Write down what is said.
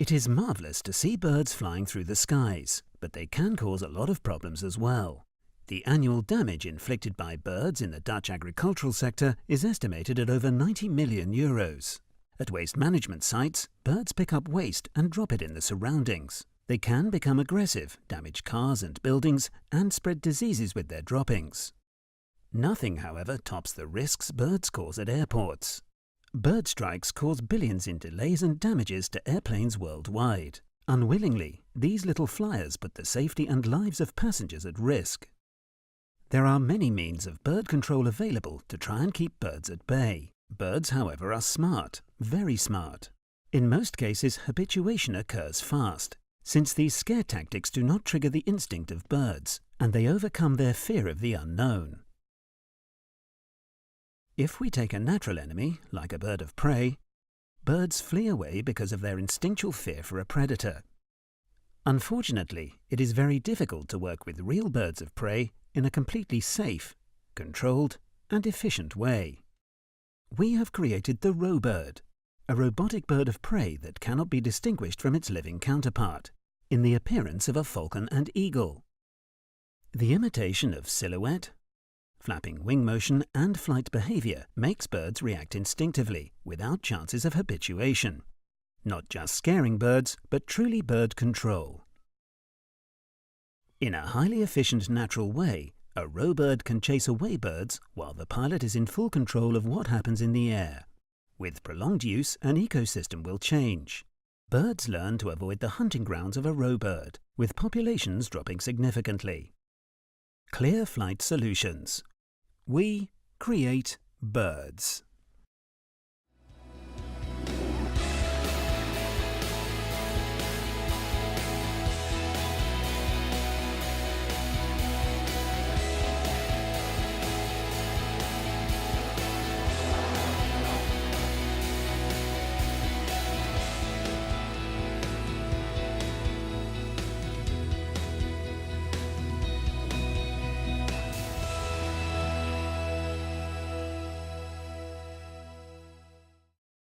It is marvelous to see birds flying through the skies, but they can cause a lot of problems as well. The annual damage inflicted by birds in the Dutch agricultural sector is estimated at over 90 million euros. At waste management sites, birds pick up waste and drop it in the surroundings. They can become aggressive, damage cars and buildings, and spread diseases with their droppings. Nothing, however, tops the risks birds cause at airports. Bird strikes cause billions in delays and damages to airplanes worldwide. Unwillingly, these little flyers put the safety and lives of passengers at risk. There are many means of bird control available to try and keep birds at bay. Birds, however, are smart, very smart. In most cases, habituation occurs fast, since these scare tactics do not trigger the instinct of birds, and they overcome their fear of the unknown. If we take a natural enemy, like a bird of prey, birds flee away because of their instinctual fear for a predator. Unfortunately, it is very difficult to work with real birds of prey in a completely safe, controlled, and efficient way. We have created the Robird, a robotic bird of prey that cannot be distinguished from its living counterpart, in the appearance of a falcon and eagle. The imitation of silhouette, flapping wing motion and flight behavior makes birds react instinctively, without chances of habituation. Not just scaring birds, but truly bird control. In a highly efficient natural way, a Robird can chase away birds while the pilot is in full control of what happens in the air. With prolonged use, an ecosystem will change. Birds learn to avoid the hunting grounds of a Robird, with populations dropping significantly. Clear flight solutions. We create birds.